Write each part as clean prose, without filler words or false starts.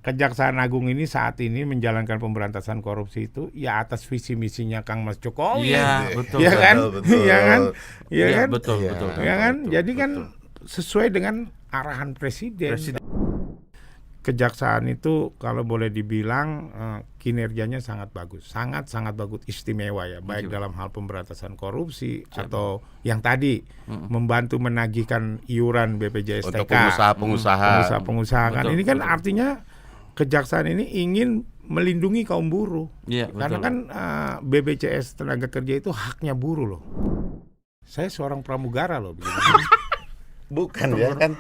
Kejaksaan Agung ini saat ini menjalankan pemberantasan korupsi itu ya atas visi misinya Kang Mas Jokowi. Iya, betul. Iya kan? Betul. Iya kan? Iya Iya, kan? betul. Iya kan? betul, Jadi kan betul. sesuai dengan arahan presiden. Kejaksaan itu kalau boleh dibilang kinerjanya sangat bagus, sangat bagus, istimewa ya, baik dalam hal pemberantasan korupsi atau yang tadi membantu menagihkan iuran BPJS Untuk TK, pengusaha-pengusaha. kan. Betul, Ini kan betul. artinya kejaksaan ini ingin melindungi kaum buruh, Iya, karena betul. kan BPJS tenaga kerja itu haknya buruh loh. Saya seorang pramugara loh. Bukan ya kan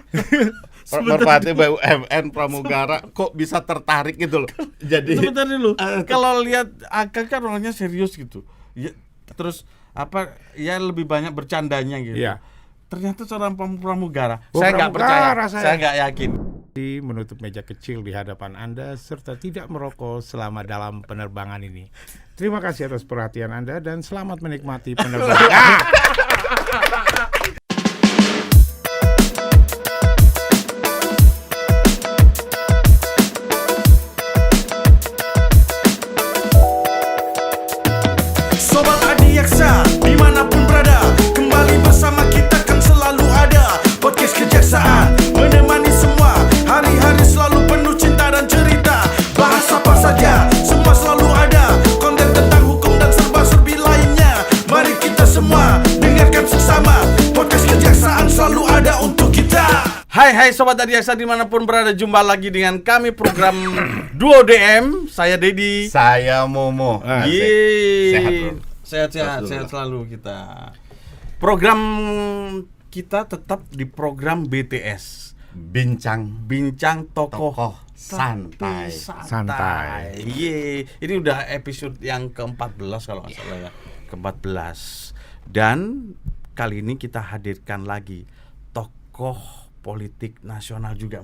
Merpati BUMN pramugara kok bisa tertarik gitu loh. Jadi Sebentar dulu. Kalau lihat Akang kan orangnya serius gitu. Ya, terus ya lebih banyak bercandanya gitu. Iya. Ternyata seorang pramugara. Oh, Saya nggak pramugara percaya. saya. Saya nggak yakin. Menutup meja kecil di hadapan Anda serta tidak merokok selama dalam penerbangan ini. Terima kasih atas perhatian Anda dan selamat menikmati penerbangan. Sobat Adiaksa, dimanapun berada, kembali bersama kita kan selalu ada. Podcast Kejaksaan, menemani semua, hari-hari selalu penuh cinta dan cerita. Bahas apa saja, semua selalu ada. Konten tentang hukum dan serba-serbi lainnya. Mari kita semua, dengarkan sesama. Podcast Kejaksaan selalu ada untuk kita. Hai Sobat Adiaksa dimanapun berada, jumpa lagi dengan kami program Duo DM. Saya Dedi. saya Momo. Sehat, bro. Sehat selalu kita. Program kita tetap di program BTS, Bincang tokoh santai. Santai. Ini udah episode yang ke-14 kalau nggak salah ya. Ke-14. Dan kali ini kita hadirkan lagi tokoh politik nasional juga.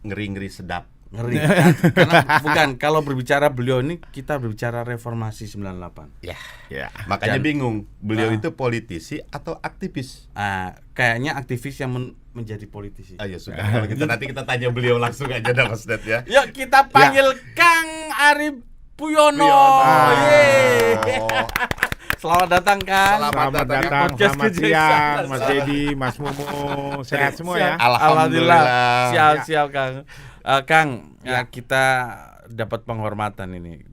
Ngeri-ngeri sedap. Ngeri kan? Karena bukan, kalau berbicara beliau ini kita berbicara reformasi 98. Ya. Ya. Makanya Dan- bingung, beliau itu politisi atau aktivis? Kayaknya aktivis yang menjadi politisi. Ayo sudah, kalau gitu nanti kita tanya beliau langsung aja dah Mas Ded ya. Yuk kita panggil Kang Ari Puyono. Yeay. Selamat datang Kang. Selamat datang, Podcast selamat Kejaksaan. siang, Mas Dedi, Mas Mumu, sehat semua ya. Alhamdulillah. Siap Kang. Kang, kita dapat penghormatan ini.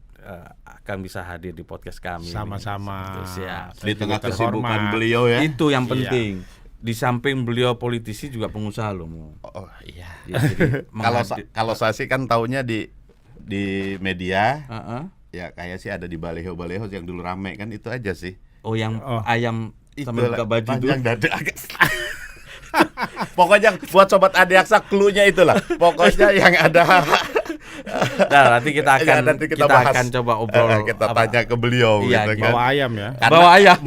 Kang bisa hadir di podcast kami. Sama-sama. Siap. Di tengah juga kesibukan terhormat. beliau ya. Itu yang penting. Di samping beliau politisi juga pengusaha loh. Mo. Oh iya. Ya, jadi Kalau saya sih kan taunya di media. Heeh. Ya kayak sih ada di baleho yang dulu rame kan itu aja sih. Oh yang ayam sambil buka baju itu. Panjang dada agak. Pokoknya buat sobat Adiaksa clue-nya itulah. Pokoknya yang ada. Nah, nanti kita akan Ya, nanti kita bahas. akan coba obrol. Kita tanya ke beliau Iya, gitu kan. Bawa ayam ya. Karena Bawa ayam.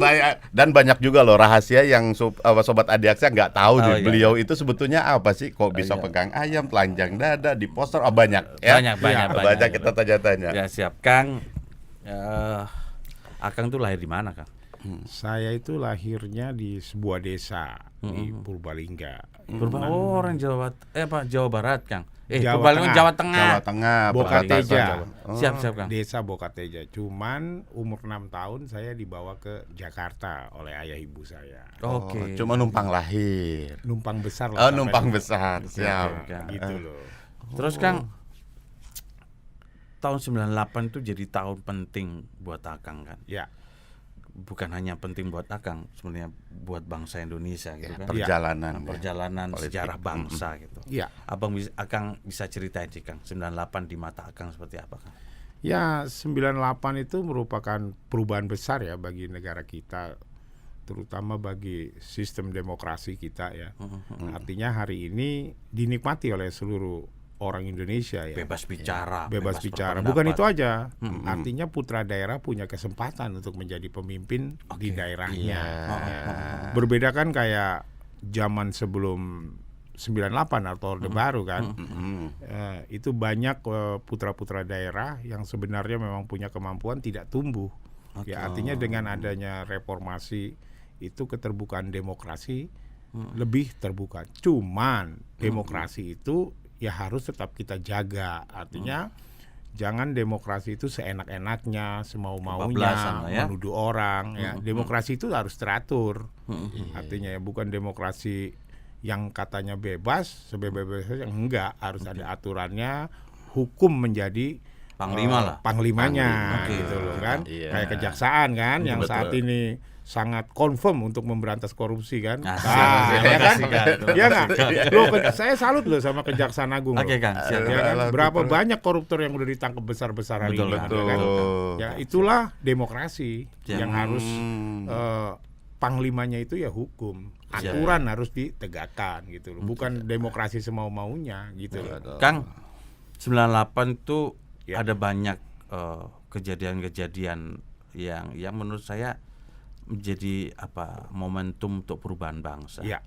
Dan banyak juga loh rahasia yang sobat Adiaksa nggak tahu nih. iya. Beliau itu sebetulnya apa sih? Kok bisa iya. pegang ayam, telanjang dada, di poster? Oh banyak ya. Banyak. Kita tanya-tanya. Ya siap Kang. Akang tuh lahir di mana Kang? Saya itu lahirnya di sebuah desa di Purbalingga. Orang Jawa Barat Kang. Jawa Purbalingga Tengah. Jawa Tengah. Jawa Tengah, Bokateja. perbatasan Jawa. Siap Kang. Desa Bokateja. Cuman umur 6 tahun saya dibawa ke Jakarta oleh ayah ibu saya. Oke. Cuma numpang lahir. Numpang besar Oh, sampai numpang di- besar. Siap. Gitu loh. Terus Kang, tahun 98 itu jadi tahun penting buat Akang kan. Ya. Bukan hanya penting buat Akang, sebenarnya buat bangsa Indonesia gitu kan. Perjalanan. Perjalanan Politik. sejarah bangsa gitu. Ya. Akang bisa ceritain sih Kang, 98 di mata Akang seperti apa Kang? Ya, 98 itu merupakan perubahan besar ya bagi negara kita, terutama bagi sistem demokrasi kita ya. Artinya hari ini dinikmati oleh seluruh orang Indonesia ya. Bebas bicara, Bebas bicara. berpendapat. Bukan itu aja. Artinya putra daerah punya kesempatan untuk menjadi pemimpin di daerahnya. Ya. Berbeda kan kayak zaman sebelum 98 atau Orde Baru kan. Itu banyak putra-putra daerah yang sebenarnya memang punya kemampuan tidak tumbuh. Ya, artinya dengan adanya reformasi itu keterbukaan demokrasi lebih terbuka. Cuman demokrasi itu ya harus tetap kita jaga. Artinya jangan demokrasi itu seenak-enaknya, semau-maunya, Kebablasan lah ya. menuduh orang. Ya, demokrasi itu harus teratur. Artinya ya bukan demokrasi yang katanya bebas, sebebas-bebasnya, enggak, harus ada aturannya. Hukum menjadi Panglima lah. panglimanya, Oke. gitu loh kan. Iya. Kayak kejaksaan kan, yang Betul. saat ini sangat confirm untuk memberantas korupsi kan. Asik. Ya kan? Makasih, Kang. Ya nggak? Loh, saya salut loh sama Kejaksaan Agung. Oke, loh. Kang. Siap. Ya kan? Alah, Berapa betul. banyak koruptor yang udah ditangkap besar-besar hari Betul, ini. betul. Ya kan? Betul. Ya itulah demokrasi Ya. yang harus panglimanya itu ya hukum. Aturan harus ditegakkan gitu loh. Bukan demokrasi semau-maunya gitu loh. Kang, 98 itu Ya. ada banyak kejadian-kejadian yang menurut saya menjadi momentum untuk perubahan bangsa. Ya,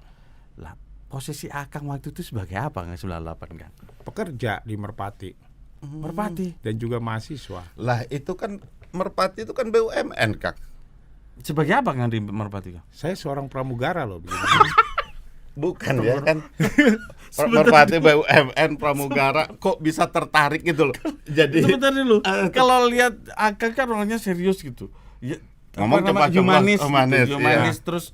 Lah, posisi Akang waktu itu sebagai apa nggak 98 Kang? pekerja di Merpati Merpati. dan juga mahasiswa. Lah itu kan Merpati itu kan BUMN, Kak. Sebagai apa Kang di Merpati Kang? Saya seorang pramugara loh begini. Bukan ya kan. Merpati BUMN pramugara kok bisa tertarik gitu loh. Jadi Sebentar dulu. Kalau lihat Akang kan orangnya serius gitu. Ya, Ngomong cepat-cepat, humanis, humanis, gitu. Humanis iya. Terus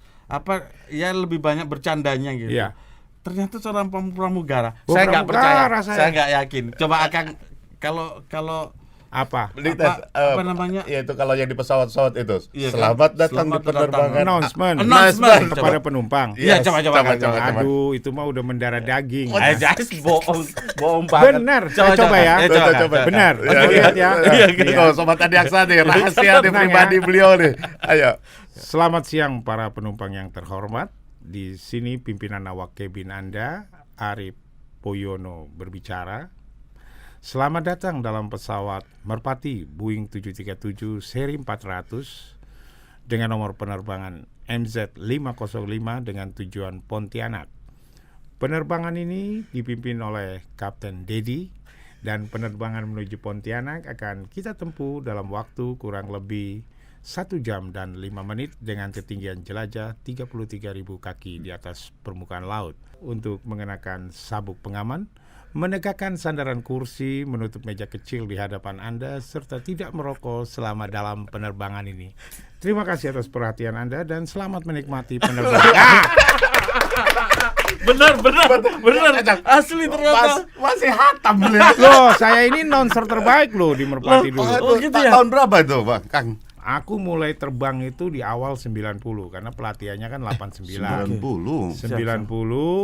ya lebih banyak bercandanya gitu. Iya. Ternyata seorang pramugara. Oh, Saya nggak percaya. pramugara saya. Saya nggak yakin. Coba Akang kalau Apa? apa namanya? Ya itu kalau yang di pesawat-pesawat itu. Iya, Selamat kan? datang Selamat di penerbangan. Announcement. Announcement. kepada Coba. penumpang. Iya, coba. Aduh, itu mah udah mendarah daging. Just bohong banget. Benar, saya coba ya. Coba. Benar. Iya, Lihat ya. Iya, gitu. Sobat Adiaksa nih, rahasia nih Tenang pribadi ya. beliau nih. Ayo. Selamat siang para penumpang yang terhormat. Di sini pimpinan awak kabin Anda, Arif Poyono berbicara. Selamat datang dalam pesawat Merpati Boeing 737 seri 400 dengan nomor penerbangan MZ505 dengan tujuan Pontianak. Penerbangan ini dipimpin oleh Kapten Dedi dan penerbangan menuju Pontianak akan kita tempuh dalam waktu kurang lebih 1 jam dan 5 menit dengan ketinggian jelajah 33.000 kaki di atas permukaan laut. Untuk mengenakan sabuk pengaman, menegakkan sandaran kursi, menutup meja kecil di hadapan Anda, serta tidak merokok selama dalam penerbangan ini. Terima kasih atas perhatian Anda dan selamat menikmati penerbangan. Benar. Asli ternyata. Masih hatam Loh, saya ini announcer terbaik loh di Merpati dulu. Oh, gitu ya? Tahun berapa itu, Bang? Kang? Aku mulai terbang itu di awal 90 karena pelatihannya kan 89. 90. 90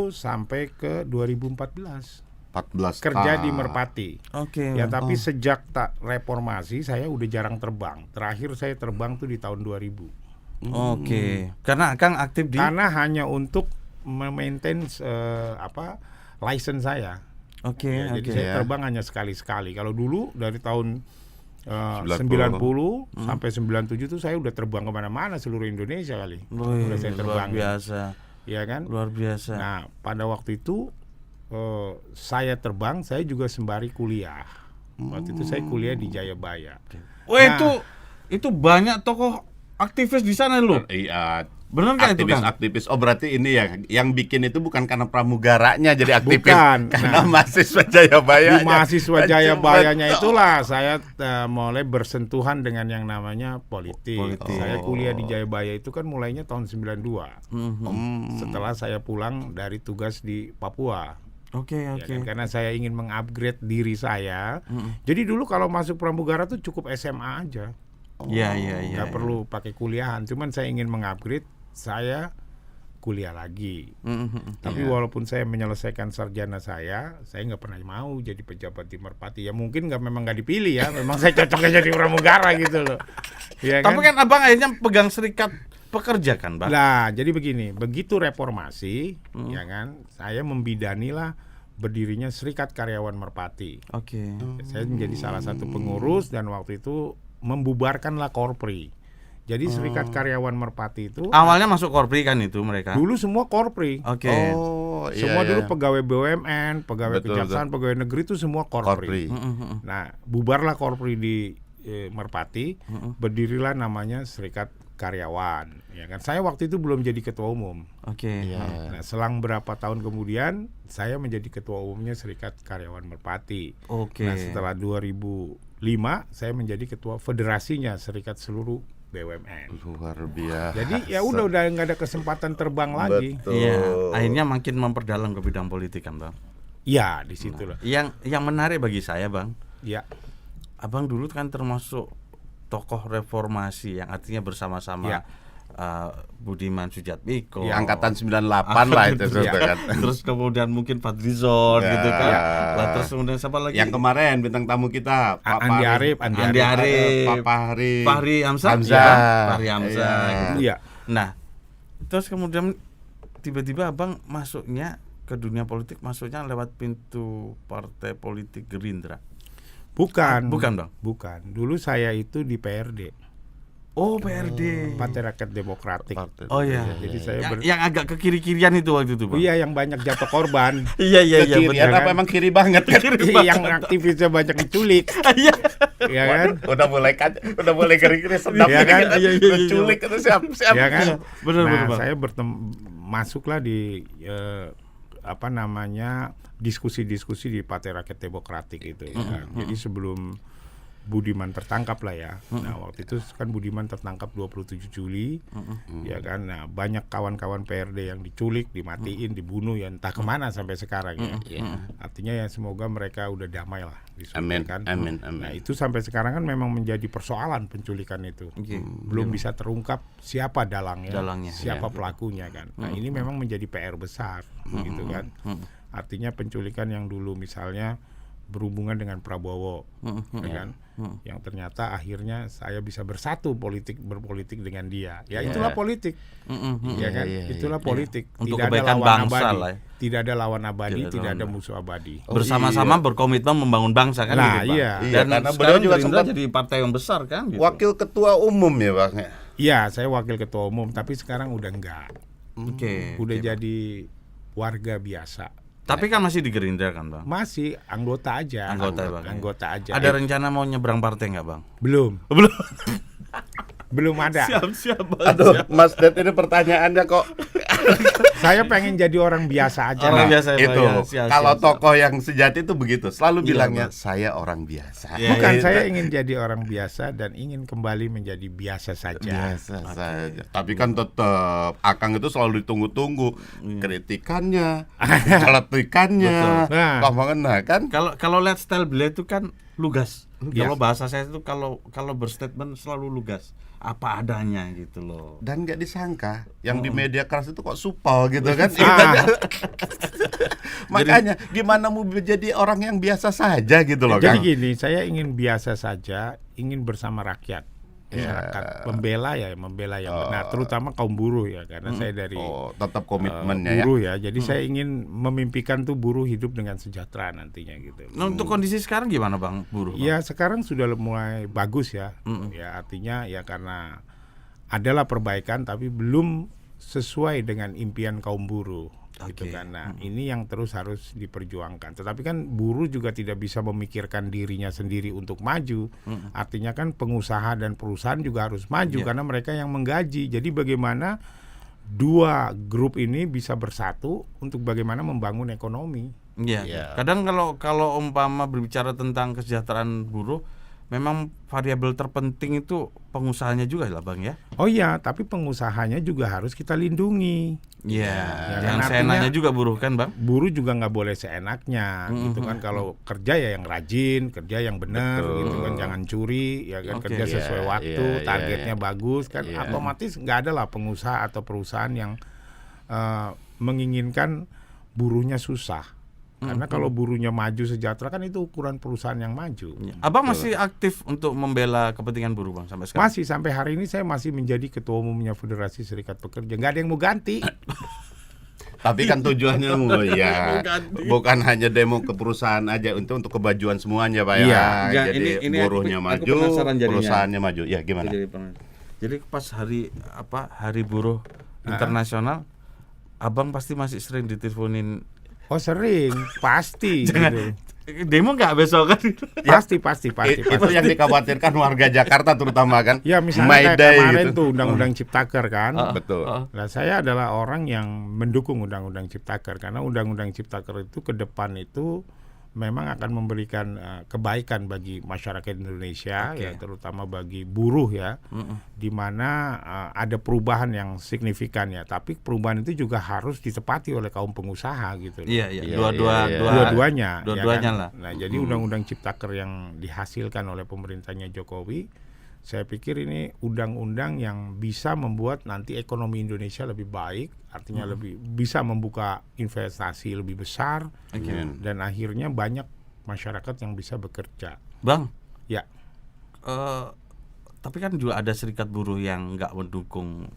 sampai ke 2014. 14 Kerja di tahun. Merpati. Oke. Ya tapi sejak tak reformasi saya udah jarang terbang. Terakhir saya terbang tuh di tahun 2000. Oke. Karena Akang aktif di Karena hanya untuk memaintain license saya. Oke, Ya, jadi oke. saya ya. terbang hanya sekali-sekali. Kalau dulu dari tahun 90 sampai 97 tuh saya udah terbang kemana-mana seluruh Indonesia kali. Wih, Udah saya luar terbang. biasa. Ya kan? Luar biasa. Nah, pada waktu itu saya terbang, saya juga sembari kuliah. Waktu itu saya kuliah di Jayabaya. Wah, Nah. itu banyak tokoh aktivis di sana loh. Iya. Benar nggak itu, Kang? Aktivis. Oh berarti ini ya yang bikin itu bukan karena pramugaranya jadi aktivis, Bukan. karena Nah, mahasiswa Jayabaya. Di mahasiswa Jayabayanya itulah saya mulai bersentuhan dengan yang namanya politik. Politik. Saya kuliah di Jayabaya itu kan mulainya tahun 92. Setelah saya pulang dari tugas di Papua. Oke. Ya kan, karena saya ingin mengupgrade diri saya. Jadi dulu kalau masuk pramugara tuh cukup SMA aja. Iya. Nggak perlu pakai kuliahan. Cuman saya ingin mengupgrade, saya kuliah lagi. Tapi walaupun saya menyelesaikan sarjana saya nggak pernah mau jadi pejabat di Merpati. Ya mungkin memang nggak dipilih ya. Memang saya cocoknya jadi pramugara gitu loh. Ya Tapi kan Abang akhirnya pegang serikat pekerja kan, Bang? Nah, jadi begini, begitu reformasi, ya kan, saya membidanilah berdirinya Serikat Karyawan Merpati. Oke. Saya menjadi salah satu pengurus dan waktu itu membubarkanlah Korpri. Jadi Serikat Karyawan Merpati itu Awalnya masuk Korpri kan itu mereka. dulu semua Korpri. Oke. Oh, iya, Semua iya. dulu pegawai BUMN, pegawai Betul, kejaksaan, pegawai negeri itu semua Korpri. Korpri. Nah, bubarlah Korpri di Merpati, berdirilah namanya Serikat Karyawan. Ya kan, saya waktu itu belum jadi ketua umum. Oke. Nah, selang berapa tahun kemudian saya menjadi ketua umumnya Serikat Karyawan Merpati. Oke. Nah, setelah 2005 saya menjadi ketua federasinya Serikat Seluruh BUMN. Luar biasa. Jadi ya udah nggak ada kesempatan terbang lagi. Betul. Iya, akhirnya makin memperdalam ke bidang politik kan, Bang. Ya, di situ lah. Yang menarik bagi saya, Bang, Ya. Abang dulu kan termasuk tokoh reformasi yang artinya bersama-sama Ya. Budiman Sujatmiko, Ya, angkatan 98 lah itu Ya. kan. Terus kemudian mungkin Fadlizon Ya. gitu kan. Lah terus kemudian siapa lagi? Yang kemarin bintang tamu kita, Pak Andi Arief, Andi Arief, Pak Fahri Hamzah, Hamzah. ya, Fahri Hamzah. Iya. Gitu. Iya. Nah, terus kemudian tiba-tiba Abang masuknya ke dunia politik, masuknya lewat pintu partai politik Gerindra. Bukan. Bukan, Bang. Bukan. Dulu saya itu di PRD. Oh, PRD. Partai Rakyat Demokratik. Oh iya. Jadi saya Yang agak ke kiri-kirian itu waktu itu, Bang. Iya, yang banyak jatuh korban. Iya Kirian benar. apa emang kiri banget kan? Yang aktivisnya banyak diculik. Iya. Ya kan? Udah mulai kering-kering sedap Iya kan? Iya, culik itu siap. Ya kan? Benar, Nah, benar, Bang. saya masuklah di diskusi-diskusi di Partai Rakyat Demokratik itu ya kan. Jadi sebelum Budiman tertangkap lah ya. Nah, waktu itu kan Budiman tertangkap 27 Juli. Ya kan. Nah, banyak kawan-kawan PRD yang diculik, dimatiin, dibunuh ya entah kemana sampai sekarang ya. Artinya ya semoga mereka udah damai lah di surga kan. Amin. Nah, itu sampai sekarang kan memang menjadi persoalan penculikan itu. Belum bisa terungkap siapa dalangnya, siapa pelakunya kan. Nah, ini memang menjadi PR besar gitu kan. Artinya penculikan yang dulu misalnya berhubungan dengan Prabowo, ya kan? Yang ternyata akhirnya saya bisa berpolitik dengan dia. Ya itulah politik, ya kan? Itulah politik. Untuk Tidak ada kebaikan lawan bangsa abadi. lah ya. Tidak ada lawan abadi, tidak ada musuh abadi. Bersama-sama berkomitmen membangun bangsa kan Nah, gitu, Bang. iya. Dan Karena beliau sekarang juga Gerindra sempat jadi partai yang besar kan gitu. Wakil ketua umum ya, Bang. Iya, saya wakil ketua umum, tapi sekarang udah enggak. Oke. Udah jadi warga biasa. Tapi kan masih di Gerindra kan, Bang? Masih anggota aja. Anggota aja. Ada rencana mau nyebrang partai nggak, Bang? Belum. Belum. Belum ada. Siap, Bang. Aduh, Mas Ded ini pertanyaannya kok Saya pengen jadi orang biasa aja. Orang lah. biasa ya, itu. Bang, ya. Siap, Kalau siap. tokoh yang sejati itu begitu, selalu Iya, bilangnya Bang. saya orang biasa. Iya, Bukan, iya. saya ingin jadi orang biasa dan ingin kembali menjadi biasa saja. Biasa saja. Tapi kan tetap Akang itu selalu ditunggu-tunggu kritikannya, celetikannya. Nah. Nah, kan Kalau lihat style beliau itu kan lugas. Lugas. Kalau bahasa saya itu kalau berstatement selalu lugas. Apa adanya gitu loh. dan nggak disangka yang di media keras itu kok supel gitu kan. Makanya gimana mau jadi orang yang biasa saja gitu loh, Jadi Kang. gini, saya ingin biasa saja, ingin bersama rakyat. Masyarakat membela yang benar, terutama kaum buruh ya, karena saya dari Tetap komitmennya ya. buruh ya. Jadi saya ingin memimpikan tuh buruh hidup dengan sejahtera nantinya gitu. Nah, untuk kondisi sekarang gimana, Bang, buruh? Bang? Ya sekarang sudah mulai bagus ya. Ya artinya ya karena adalah perbaikan tapi belum sesuai dengan impian kaum buruh. Gitu Oke. kan. Nah, ini yang terus harus diperjuangkan. Tetapi kan buruh juga tidak bisa memikirkan dirinya sendiri untuk maju. Artinya kan pengusaha dan perusahaan juga harus maju karena mereka yang menggaji. Jadi bagaimana dua grup ini bisa bersatu untuk bagaimana membangun ekonomi. Iya. Iya. Kadang kalau umpama berbicara tentang kesejahteraan buruh, memang variabel terpenting itu pengusahanya juga lah, Bang ya. Oh iya, tapi pengusahanya juga harus kita lindungi. Iya. Ya, Yang kan seenaknya artinya- juga buruh kan, Bang? Buruh juga nggak boleh seenaknya, gitu kan. Kalau kerja ya yang rajin, kerja yang benar, gitu kan. Jangan curi, ya kan. Oke. Kerja sesuai Iya, waktu, iya, targetnya bagus, kan. Iya. Otomatis nggak ada lah pengusaha atau perusahaan yang menginginkan buruhnya susah. Karena kalau buruhnya maju sejahtera kan itu ukuran perusahaan yang maju. Abang masih aktif untuk membela kepentingan buruh, Bang, sampai sekarang? Masih sampai hari ini saya masih menjadi ketua umumnya Federasi Serikat Pekerja. Nggak ada yang mau ganti. Tapi kan tujuannya ya bukan hanya demo ke perusahaan aja, untuk kebajuan semuanya, Pak ya. Iya. Enggak, Jadi ini buruhnya aku maju, penasaran jadinya. perusahaannya maju. Ya gimana? Jadi pas hari buruh internasional, Abang pasti masih sering diteleponin. Oh sering, pasti. Jangan, gitu. Demo nggak besok kan? Pasti. Itu yang dikhawatirkan warga Jakarta terutama kan. Ya misalnya May kayak Day kemarin gitu. tuh Undang-Undang Ciptaker kan. Betul. Nah, saya adalah orang yang mendukung Undang-Undang Ciptaker karena Undang-Undang Ciptaker itu ke depan itu memang akan memberikan kebaikan bagi masyarakat Indonesia ya, terutama bagi buruh ya, di mana ada perubahan yang signifikan ya. Tapi perubahan itu juga harus ditepati oleh kaum pengusaha gitu. Iya. Dua-duanya ya kan? lah. Nah, jadi Undang-Undang Ciptaker yang dihasilkan oleh pemerintahnya Jokowi, saya pikir ini undang-undang yang bisa membuat nanti ekonomi Indonesia lebih baik, artinya lebih bisa membuka investasi lebih besar, dan akhirnya banyak masyarakat yang bisa bekerja. Bang, Ya, tapi kan juga ada serikat buruh yang nggak mendukung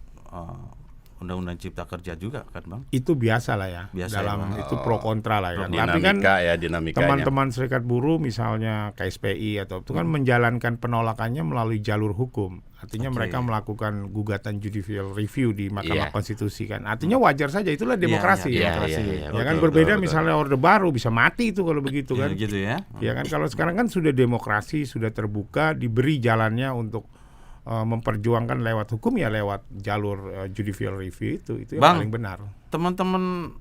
Undang-Undang Cipta Kerja juga kan, Bang? itu biasa lah ya. Biasa dalam ya, itu pro kontra lah ya. Tapi Dinamika kan dinamikanya. teman-teman serikat buruh misalnya KSPI atau itu kan menjalankan penolakannya melalui jalur hukum. Artinya mereka melakukan gugatan judicial review di Mahkamah Konstitusi kan. Artinya wajar saja, itulah demokrasi. Iya, Ya kan berbeda misalnya Orde Baru bisa mati itu kalau begitu kan. Gitu ya. Ya kan kalau sekarang kan sudah demokrasi, sudah terbuka, diberi jalannya untuk memperjuangkan lewat hukum ya lewat jalur judicial review itu yang Bang, paling benar. Teman-teman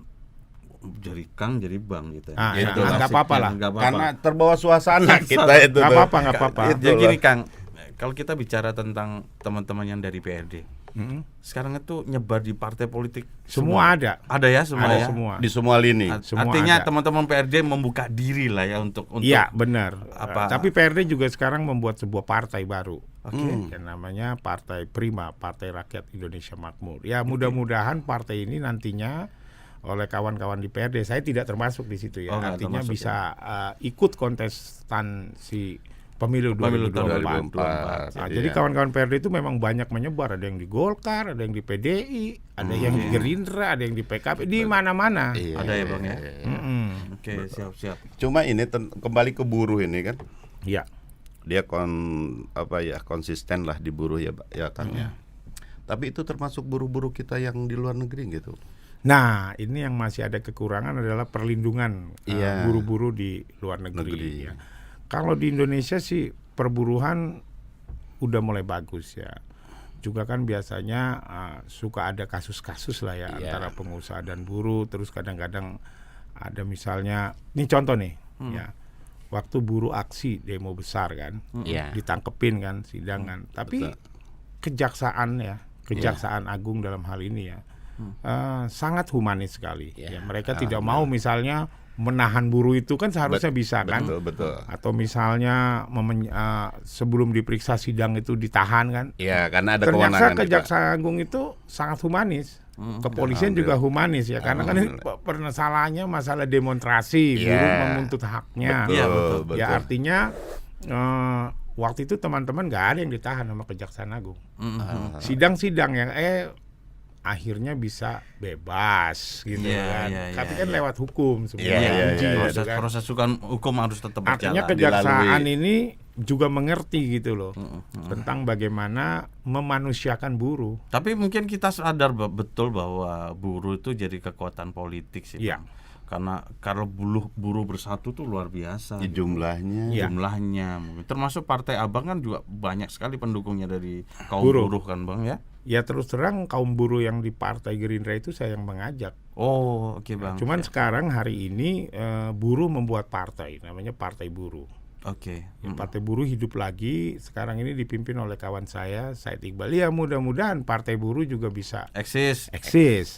jadi Kang jadi Bang gitu ya. Gitu. Nggak apa-apa lah. Nggak apa-apa. Karena terbawa suasana kita itu. Nggak apa-apa, nggak apa-apa. Jadi gini Kang, kalau kita bicara tentang teman-teman yang dari PRD, sekarang itu nyebar di partai politik Semua ada. Ada ya semua Ada ya. semua. Di semua lini. Semua Artinya ada. teman-teman PRD membuka diri lah ya untuk Iya benar. Apa- Tapi PRD juga sekarang membuat sebuah partai baru, yang namanya Partai Prima, Partai Rakyat Indonesia Makmur. Ya mudah-mudahan partai ini nantinya oleh kawan-kawan di PRD, saya tidak termasuk di situ ya. Oh, nggak Artinya termasuk, bisa ikut kontestansi pemilu 2024. 2024. Nah, jadi kawan-kawan PRD itu memang banyak menyebar, ada yang di Golkar, ada yang di PDI, ada yang di Gerindra, ada yang di PKB, di mana-mana. Ada ya Bang ya. Mm-mm. Oke, siap-siap. Cuma ini kembali ke buruh ini kan. Ya. Dia konsisten lah di buruh ya Kang ya. Tapi itu termasuk buruh-buruh kita yang di luar negeri gitu. Nah, ini yang masih ada kekurangan adalah perlindungan buruh-buruh di luar negeri. Ya. Kalau di Indonesia sih perburuhan udah mulai bagus ya. Juga kan biasanya suka ada kasus-kasus lah ya antara pengusaha dan buruh. Terus kadang-kadang ada misalnya, ini contoh nih, ya. Waktu buruh aksi demo besar kan, ditangkepin kan, sidangan. Tapi Kejaksaan Agung dalam hal ini ya sangat humanis sekali. Ya, mereka tidak mau misalnya menahan buruh itu kan seharusnya bisa kan. Betul. Atau misalnya sebelum diperiksa sidang itu ditahan kan. Iya, karena ada Ternyata kewenangan. Kejaksaan Agung itu sangat humanis. Kepolisian juga humanis ya, karena kan ini permasalahannya masalah demonstrasi, buruh menuntut haknya. Betul. Ya artinya waktu itu teman-teman nggak ada yang ditahan sama Kejaksaan Agung. Sidang-sidang yang akhirnya bisa bebas gitu kan. Tapi kan lewat hukum sebenarnya. Proses hukum harus tetap berjalan. Artinya Kejaksaan ini juga mengerti gitu loh tentang bagaimana memanusiakan buruh. Tapi mungkin kita sadar betul bahwa buruh itu jadi kekuatan politik sih. Iya. Bang. Karena kalau buruh bersatu tuh luar biasa. Jumlahnya. Jumlahnya mungkin. Termasuk Partai Abang kan juga banyak sekali pendukungnya dari kaum buruh kan Bang ya. Ya terus terang kaum buruh yang di Partai Gerindra itu saya yang mengajak. Oh, oke Bang. Cuman sekarang hari ini buruh membuat partai, namanya Partai Buruh. Oke. Partai Buruh hidup lagi. Sekarang ini dipimpin oleh kawan saya, Said Iqbal. Ya mudah-mudahan Partai Buruh juga bisa eksis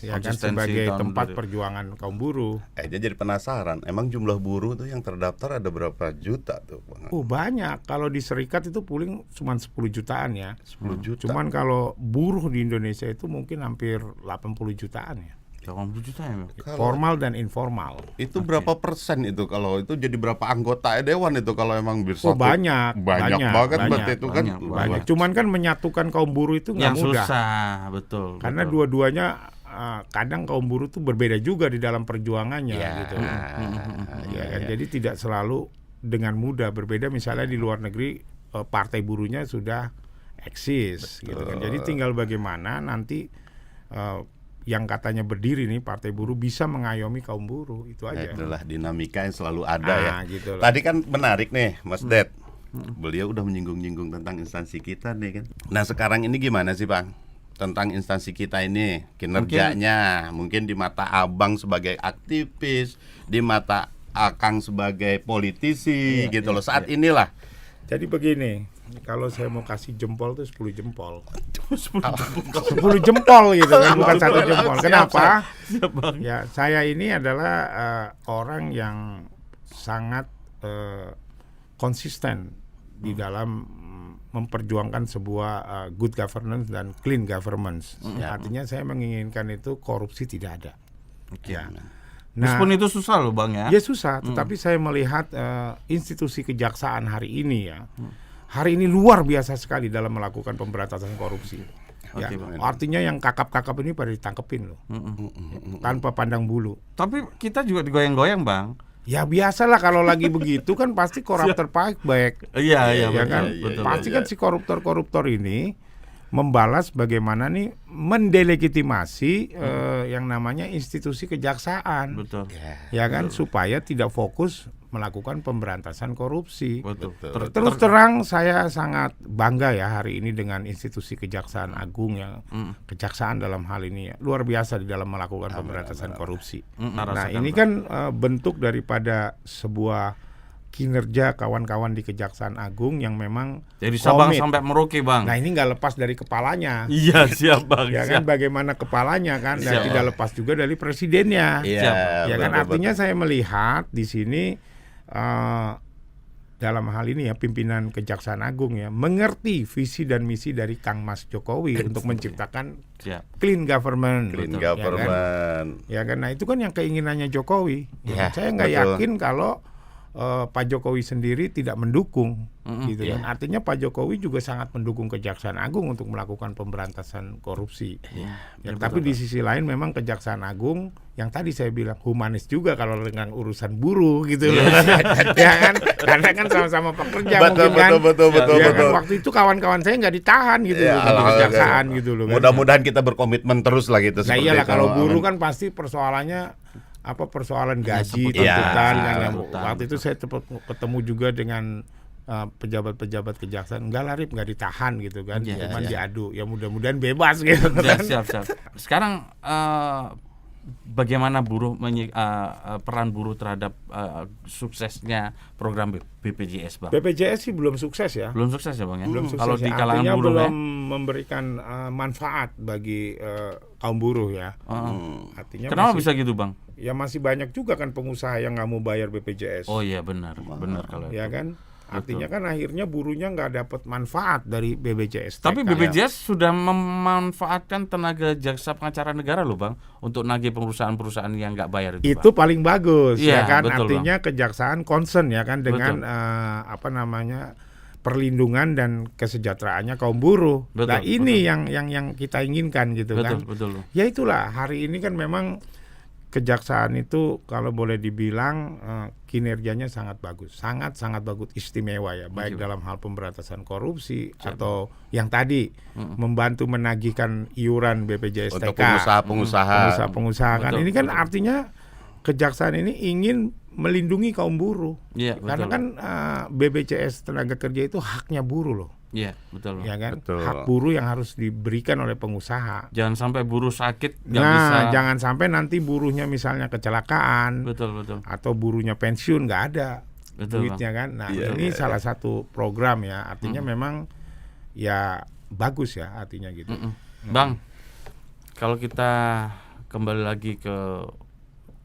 ya kan, sebagai tempat perjuangan kaum buruh. Dia jadi penasaran. Emang jumlah buruh tuh yang terdaftar ada berapa juta tuh, Bang? Banyak. Kalau di serikat itu paling cuma 10 jutaan ya. 10 juta. Cuman kalau buruh di Indonesia itu mungkin hampir 80 jutaan ya. 80 juta ya Bang? Formal dan informal. Itu berapa persen itu kalau itu jadi berapa anggota dewan itu kalau emang bersatu? Banyak banget berarti itu kan. Banyak. Cuman kan menyatukan kaum buruh itu nggak mudah. Susah, betul. Karena dua-duanya kadang kaum buruh itu berbeda juga di dalam perjuangannya gitu. Ya kan, jadi tidak selalu dengan mudah. Berbeda misalnya di luar negeri partai buruhnya sudah eksis gitu kan. Jadi tinggal bagaimana nanti yang katanya berdiri nih Partai Buruh bisa mengayomi kaum buruh, itu aja. Itulah dinamika yang selalu ada ya. Gitu loh. Tadi kan menarik nih Mas Ded. Beliau udah menyinggung-nyinggung tentang instansi kita nih kan. Nah sekarang ini gimana sih Bang? Tentang instansi kita ini, kinerjanya mungkin di mata Abang sebagai aktivis, di mata Akang sebagai politisi gitu loh. Saat inilah. Jadi begini, kalau saya mau kasih jempol tuh 10 jempol. 10 10 jempol gitu kan, bukan satu jempol. Kenapa? Siap, Bang. Ya, saya ini adalah orang yang sangat konsisten di dalam memperjuangkan sebuah good governance dan clean governance. Ya, artinya saya menginginkan itu korupsi tidak ada. Ya. Meskipun itu susah loh Bang ya. Ya susah, tetapi saya melihat institusi kejaksaan hari ini ya, hari ini luar biasa sekali dalam melakukan pemberantasan korupsi. Ya, artinya yang kakap-kakap ini pada ditangkepin loh, tanpa pandang bulu. Tapi kita juga digoyang-goyang Bang. Ya biasalah kalau lagi begitu kan pasti koruptor baik. Iya, Ya kan, betul. pasti kan si koruptor ini membalas bagaimana nih mendelegitimasi yang namanya institusi kejaksaan. Betul. Ya kan, supaya tidak fokus melakukan pemberantasan korupsi. Betul. Terus terang saya sangat bangga ya hari ini dengan institusi Kejaksaan Agung ya. Kejaksaan dalam hal ini ya, luar biasa di dalam melakukan pemberantasan korupsi. Nah, ini kan bentuk daripada sebuah kinerja kawan-kawan di Kejaksaan Agung yang memang Jadi Sabang komit. sampai Merauke Bang. Nah, ini nggak lepas dari kepalanya. Iya siap Bang. Ya kan, bagaimana kepalanya kan, dan Siap. tidak lepas juga dari presidennya. Iya, Ya kan, betul, artinya betul. saya melihat di sini dalam hal ini ya pimpinan Kejaksaan Agung ya mengerti visi dan misi dari Kang Mas Jokowi untuk menciptakan Siap. clean government. Clean Betul, government. Ya kan, nah itu kan yang keinginannya Jokowi. Ya, Saya nggak betul. yakin kalau Pak Jokowi sendiri tidak mendukung, gitu kan. Artinya Pak Jokowi juga sangat mendukung Kejaksaan Agung untuk melakukan pemberantasan korupsi. Ya, tapi di sisi lain memang Kejaksaan Agung yang tadi saya bilang humanis juga kalau dengan urusan buruh gitu loh. Ya kan, karena kan sama-sama pekerja mungkin kan. betul. Ya kan, waktu itu kawan-kawan saya nggak ditahan gitu Ya, loh, di alhamdulillah. Kejaksaan gitu loh. Kan. Mudah-mudahan kita berkomitmen terus lah gitu. Nah seperti iyalah itu. kalau buruh kan pasti persoalannya persoalan gaji, seputar- tuntutan Ya, kan. Yang tuntutan, waktu itu saya cepat ketemu juga dengan pejabat-pejabat kejaksaan, enggak larip, nggak ditahan gitu kan, cuman diadu. Ya mudah-mudahan bebas gitu kan. Siap. Sekarang bagaimana peran buruh terhadap suksesnya program BPJS Bang? BPJS sih belum sukses ya. Belum sukses ya Bang ya? Belum sukses Kalau ya. di kalangan Artinya buruh belum ya? memberikan manfaat bagi kaum buruh ya. Artinya Kenapa masih, bisa gitu Bang? ya masih banyak juga kan pengusaha yang nggak mau bayar BPJS. Oh iya benar kalau Ya itu. kan, artinya kan akhirnya buruhnya nggak dapat manfaat dari BPJS. Tapi BPJS sudah memanfaatkan tenaga jaksa pengacara negara loh Bang untuk nagih perusahaan-perusahaan yang nggak bayar itu. itu Bang. paling bagus Iya, ya kan, betul, artinya kejaksaan concern ya kan dengan perlindungan dan kesejahteraannya kaum buruh. Betul, Nah ini yang kita inginkan gitu kan. Betul. Ya itulah, hari ini kan memang kejaksaan itu kalau boleh dibilang kinerjanya sangat bagus, sangat bagus, istimewa ya, baik dalam hal pemberantasan korupsi atau yang tadi membantu menagihkan iuran BPJS untuk TK pengusaha-pengusaha. kan. Betul, Ini kan betul. artinya kejaksaan ini ingin melindungi kaum buruh. Iya, Karena betul. kan BPJS tenaga kerja itu haknya buruh loh. Iya, betul. Ya kan? Betul. Hak buruh yang harus diberikan oleh pengusaha. Jangan sampai buruh sakit nggak Nah, bisa. jangan sampai nanti buruhnya misalnya kecelakaan Betul. atau buruhnya pensiun, nggak ada Betul, duitnya kan. Nah, Iya, ini iya, salah satu program ya. Artinya memang ya bagus ya artinya gitu. Bang, kalau kita kembali lagi ke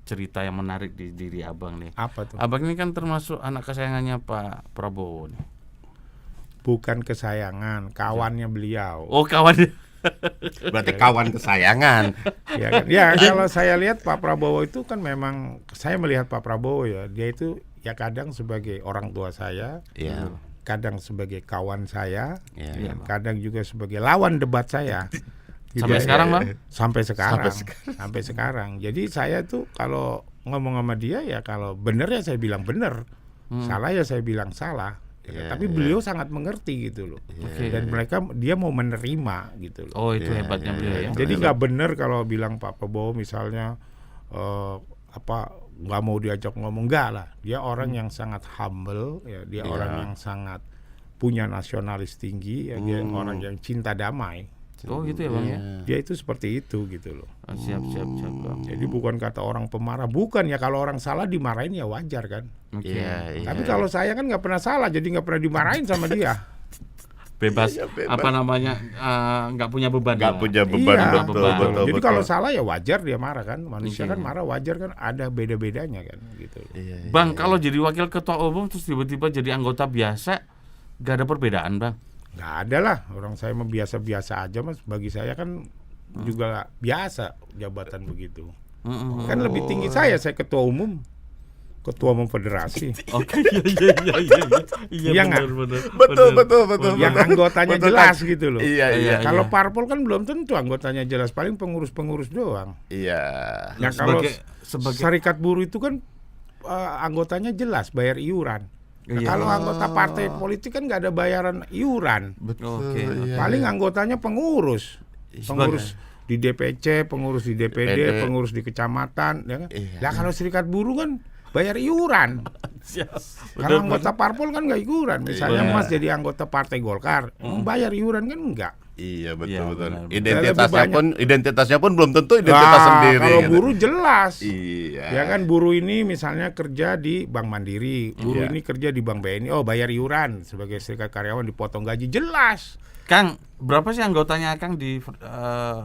cerita yang menarik di diri Abang nih. Apa tuh? Abang ini kan termasuk anak kesayangannya Pak Prabowo nih. Bukan kesayangan, kawannya beliau. Oh, kawan. Berarti kawan kesayangan. Ya kan? Ya kalau saya lihat Pak Prabowo itu kan memang, saya melihat Pak Prabowo ya, dia itu ya kadang sebagai orang tua saya, Iya. kadang sebagai kawan saya, Iya. kadang juga sebagai lawan debat saya. Gitu Sampai ya. sekarang, Bang? Sampai sekarang. Jadi saya tuh kalau ngomong sama dia ya, kalau benar ya saya bilang benar, salah ya saya bilang salah. Tapi beliau sangat mengerti gitu loh. Dan dia mau menerima gitu loh. Oh, itu hebatnya beliau ya. Jadi nggak benar kalau bilang Pak Prabowo misalnya nggak mau diajak ngomong, enggak lah. Dia orang yang sangat humble, ya. Dia orang yang sangat punya nasionalis tinggi, ya. Dia orang yang cinta damai. Oh gitu ya Bang ya. Dia itu seperti itu gitu loh. Siap Bang. Jadi bukan kata orang pemarah, bukan ya, kalau orang salah dimarahin ya wajar kan. Tapi kalau saya kan nggak pernah salah, jadi nggak pernah dimarahin sama dia. Bebas. Apa namanya, nggak punya beban. Nggak punya beban, Iya, betul. Jadi kalau salah ya wajar dia marah kan. Manusia kan marah wajar kan, ada beda-bedanya kan gitu. Bang, kalau jadi wakil ketua umum terus tiba-tiba jadi anggota biasa, nggak ada perbedaan Bang? Nggak ada lah, orang saya mah biasa-biasa aja Mas. Bagi saya kan juga biasa jabatan begitu. Kan lebih tinggi saya ketua umum federasi. Oke, iya nggak? Betul. Yang anggotanya jelas gitu loh. Iya. Kalau parpol kan belum tentu anggotanya jelas, paling pengurus-pengurus doang. Iya. Yang kalau serikat buruh itu kan anggotanya jelas, bayar iuran. Kalau anggota partai politik kan nggak ada bayaran iuran. Paling anggotanya pengurus di DPC, pengurus di DPD, pengurus di kecamatan, ya kan? Nah kalau serikat buruh kan bayar iuran. Kalau anggota parpol kan nggak iuran. Misalnya Mas jadi anggota partai Golkar, bayar iuran kan enggak. Iya betul. Benar. Identitasnya pun belum tentu identitas sendiri. Kalau gitu. buruh jelas. Iya. Ya kan, buruh ini misalnya kerja di Bank Mandiri, buruh ini kerja di Bank BNI, bayar iuran sebagai serikat karyawan, dipotong gaji, jelas. Kang, berapa sih anggotanya Kang di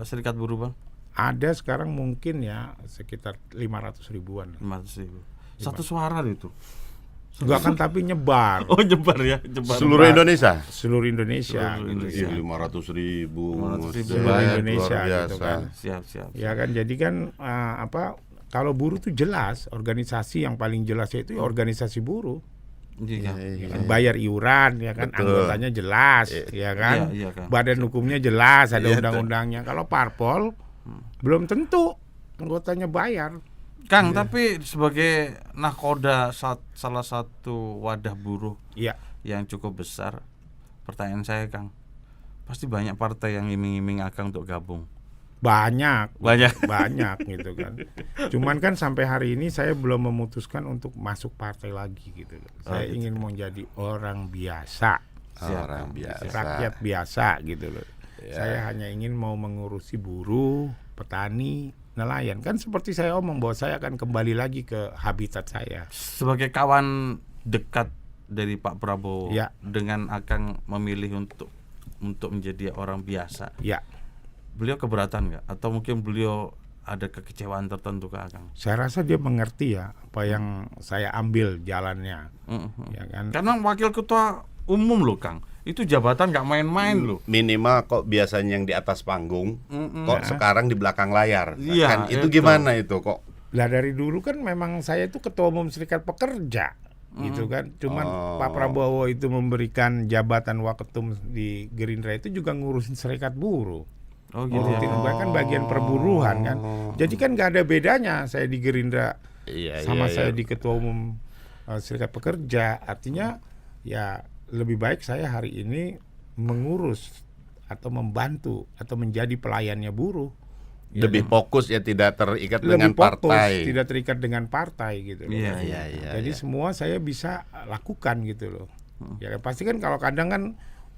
serikat buruh Bang? Ada sekarang mungkin ya sekitar 500 ribuan. 500.000. Satu suara itu. Enggak kan, tapi nyebar. Oh nyebar ya, Seluruh Indonesia. Seluruh Indonesia. Iya, 500.000. Seluruh Indonesia gitu kan. Siap. Ya kan, jadi kan kalau buruh tuh jelas, organisasi yang paling jelas itu organisasi buruh. Iya. Bayar iuran ya kan, anggotanya jelas ya kan. Iya, kan. Badan hukumnya jelas, ada undang-undangnya. Kalau parpol belum tentu anggotanya bayar. Kang, tapi sebagai nahkoda salah satu wadah buruh yang cukup besar, pertanyaan saya Kang, pasti banyak partai yang iming-iming Akang untuk gabung. Banyak gitu kan. Cuman kan sampai hari ini saya belum memutuskan untuk masuk partai lagi gitu. Saya ingin menjadi orang biasa. Orang biasa. Rakyat biasa gitu loh. Saya hanya ingin mau mengurusi buruh, petani, nelayan. Kan seperti saya omong bahwa saya akan kembali lagi ke habitat saya. Sebagai kawan dekat dari Pak Prabowo, dengan Akang memilih untuk menjadi orang biasa. Ya. Beliau keberatan nggak? Atau mungkin beliau ada kekecewaan tertentu ke Akang? Saya rasa dia mengerti ya apa yang saya ambil jalannya. Ya kan? Karena wakil ketua umum loh Kang, itu jabatan nggak main-main loh. Minimal kok biasanya yang di atas panggung, kok sekarang di belakang layar. Iya, Kan itu gimana itu kok? Lah dari dulu kan memang saya itu ketua umum Serikat Pekerja. Gitu kan. Cuman Pak Prabowo itu memberikan jabatan waketum di Gerindra itu juga ngurusin Serikat Buruh. Oh gitu ya. Kan bagian perburuhan kan. Jadi kan nggak ada bedanya saya di Gerindra sama saya di ketua umum Serikat Pekerja. Artinya ya lebih baik saya hari ini mengurus atau membantu atau menjadi pelayannya buruh. Lebih fokus ya, tidak terikat Lebih dengan partai. Tidak terikat dengan partai gitu loh. Iya. Jadi semua saya bisa lakukan gitu loh. Ya pasti kan kalau kadang kan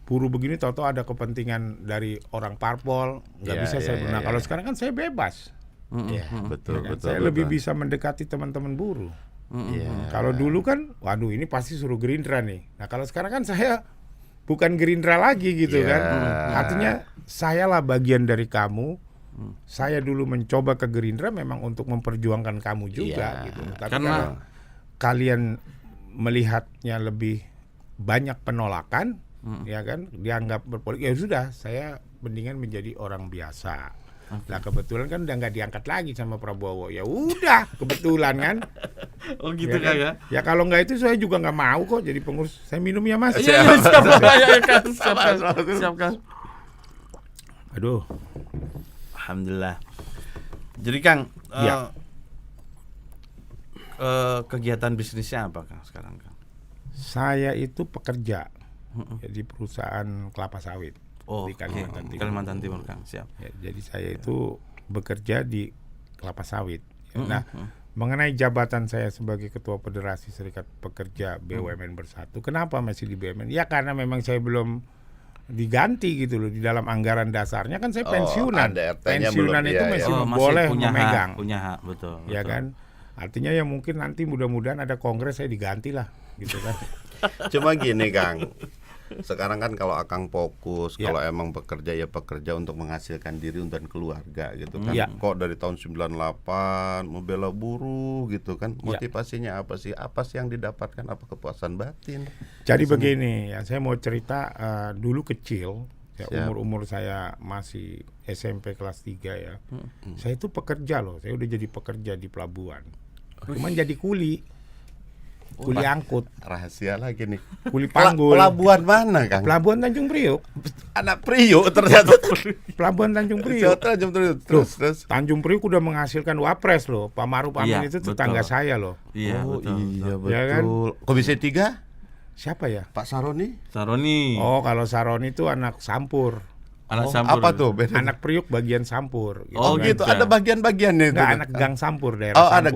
buruh begini tahu-tahu ada kepentingan dari orang parpol, nggak bisa saya benar. Kalau sekarang kan saya bebas. Betul. Saya lebih bisa mendekati teman-teman buruh. Kalau dulu kan, waduh ini pasti suruh Gerindra nih. Nah kalau sekarang kan saya bukan Gerindra lagi gitu kan. Artinya saya lah bagian dari kamu. Saya dulu mencoba ke Gerindra memang untuk memperjuangkan kamu juga gitu. Tapi kalau kalian melihatnya lebih banyak penolakan, ya kan, dianggap berpolitik, ya sudah, saya mendingan menjadi orang biasa. Nah kebetulan kan udah nggak diangkat lagi sama Prabowo, ya udah kebetulan kan. Oh gitu kan ya? Ya kalau nggak itu saya juga nggak mau kok jadi pengurus. Saya minum ya Mas. Siap kan. Aduh. Alhamdulillah. Jadi Kang, kegiatan bisnisnya apa Kang sekarang Kang? Saya itu pekerja di perusahaan kelapa sawit di Kalimantan Timur. Kalimantan Timur, Kang. Siap. Ya, jadi saya itu bekerja di kelapa sawit. Nah, mengenai jabatan saya sebagai Ketua Federasi Serikat Pekerja BUMN Bersatu, kenapa masih di BUMN? Ya karena memang saya belum diganti gitu loh, di dalam anggaran dasarnya kan saya pensiunan. Pensiunan itu masih boleh memegang. Punya hak, betul. Ya kan? Artinya ya mungkin nanti mudah-mudahan ada kongres saya diganti lah gitu kan. Cuma gini Kang, sekarang kan kalau Akang fokus, kalau emang bekerja ya bekerja untuk menghasilkan diri dan keluarga gitu kan. Kok dari tahun 98 membela buruh gitu kan, motivasinya apa sih? Apa sih yang didapatkan, apa kepuasan batin? Jadi begini ya, saya mau cerita dulu kecil ya, umur saya masih SMP kelas 3 ya. Saya itu pekerja loh, saya udah jadi pekerja di pelabuhan. Cuman jadi kuli angkut. Rahasia lagi nih. Kuli panggul. Pelabuhan mana Kang? Pelabuhan Tanjung Priuk. Anak Priuk ternyata. Pelabuhan Tanjung Priuk. Terus. Tanjung Priuk udah menghasilkan wapres loh. Pak Maruf Amin itu tetangga saya loh. Iya, betul. Iya betul. Ya kan? Komisi 3? Siapa ya? Pak Saroni. Oh, kalau Saroni itu anak Sampur. Anak Sampur. Apa tuh bedanya? Anak Priuk bagian Sampur. Gitu kan? Gitu. Ada bagian-bagiannya itu. Enggak, anak Gang Sampur, daerah Sampur. ada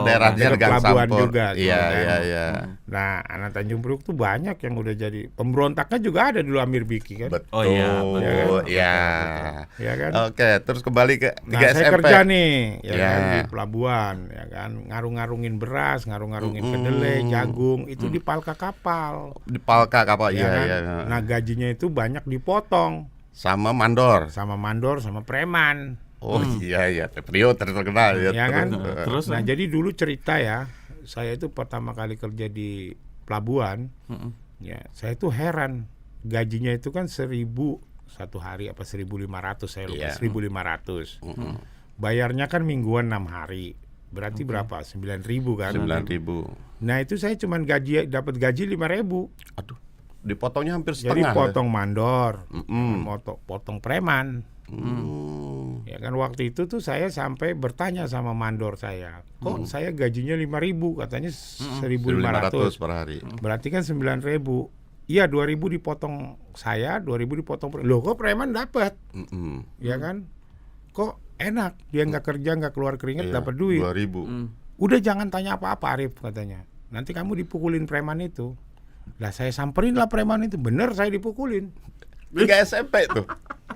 daerahnya Gang pelabuhan Sampur juga. Iya. Nah, anak Tanjung Priuk tuh banyak yang udah jadi pemberontaknya juga ada dulu Amir Biki kan. Betul. Oh iya. Ya kan? Oke, terus kembali ke saya SMP. kerja nih kan, di pelabuhan ya kan, ngarung-ngarungin beras, ngarung-ngarungin kedelai, jagung, itu di palka kapal. Di palka kapal, Ya kan? iya. Nah, gajinya itu banyak dipotong Sama mandor. sama preman. Oh iya, Priuk terkenal ya. Ya kan? Terus? Nah, jadi dulu cerita ya, saya itu pertama kali kerja di pelabuhan. Ya, saya itu heran. Gajinya itu kan 1.000 satu hari apa 1.500, saya lupa. 1.500. Bayarnya kan mingguan 6 hari. Berarti berapa? 9.000 kan? 9.000. Nah, itu saya cuman dapat gaji 5.000. Aduh, dipotongnya hampir Jadi setengah. potong mandor, potong preman. Ya kan, waktu itu tuh saya sampai bertanya sama mandor saya, kok saya gajinya 5.000, katanya 1.500 per hari. Berarti kan 9.000. Iya, 2.000 dipotong saya, 2.000 dipotong preman. Loh, kok preman dapat? Ya kan? Kok enak, dia nggak kerja, nggak keluar keringat, dapat duit. 2.000. Udah jangan tanya apa-apa Arif, katanya. Nanti kamu dipukulin preman itu. Lah saya samperin lah preman itu. Bener, saya dipukulin. 3 SMP tuh.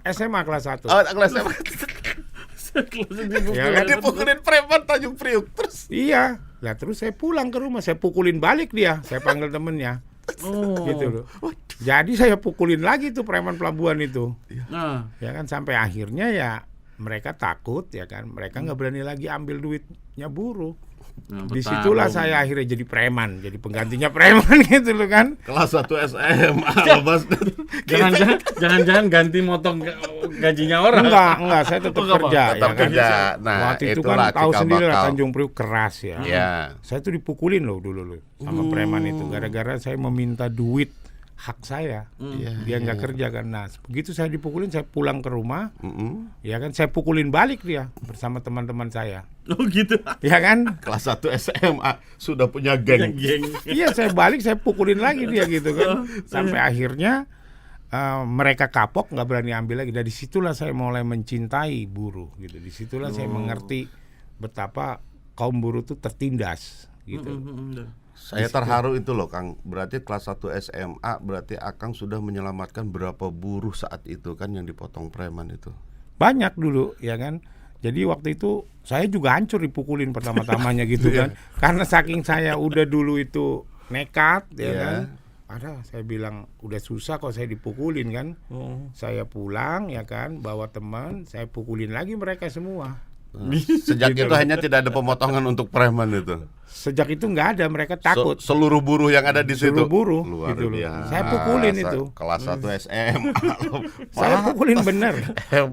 SMA kelas 1. Oh, kelas SMA. Ya kan? Dipukulin preman Tanjung Priuk terus. Iya. Lah terus saya pulang ke rumah, saya pukulin balik dia. Saya panggil temennya. Gitu loh. Jadi saya pukulin lagi tuh preman pelabuhan itu. Ya kan, sampai akhirnya ya mereka takut ya kan. Mereka nggak berani lagi ambil duitnya buruh. Disitulah saya akhirnya jadi preman, jadi penggantinya preman gitu loh kan. Kelas 1 SMA. Jangan-jangan ganti motong gajinya orang. Enggak, saya tetap kerja. Tetap ya kerja. Kan? Nah, waktu itu itulah kan tahu cikal sendiri lah bakal. Tanjung Priuk keras ya. Saya tuh dipukulin loh dulu sama preman itu gara-gara saya meminta duit hak saya. Dia nggak kerja kan. Nah, begitu saya dipukulin, saya pulang ke rumah. Ya kan, saya pukulin balik dia bersama teman-teman saya. Oh gitu. Ya kan? Kelas 1 SMA sudah punya geng. Iya, saya balik, saya pukulin lagi dia gitu kan. Sampai akhirnya mereka kapok, nggak berani ambil lagi. Dari situlah saya mulai mencintai buruh gitu. Disitulah saya mengerti betapa kaum buruh itu tertindas gitu. Saya terharu itu loh Kang. Berarti kelas 1 SMA berarti Akang sudah menyelamatkan berapa buruh saat itu kan yang dipotong preman itu. Banyak dulu ya kan. Jadi waktu itu saya juga hancur dipukulin pertama-tamanya gitu kan. Karena saking saya udah dulu itu nekat ya kan. Ada saya bilang udah susah kok saya dipukulin kan. Saya pulang ya kan, bawa teman, saya pukulin lagi mereka semua. Sejak itu hanya tidak ada pemotongan untuk preman itu. Sejak itu nggak ada, mereka takut. Seluruh buruh yang ada di situ. Seluruh buruh luar gitu biasa. Saya pukulin itu. Kelas 1 SMA. Saya pukulin bener.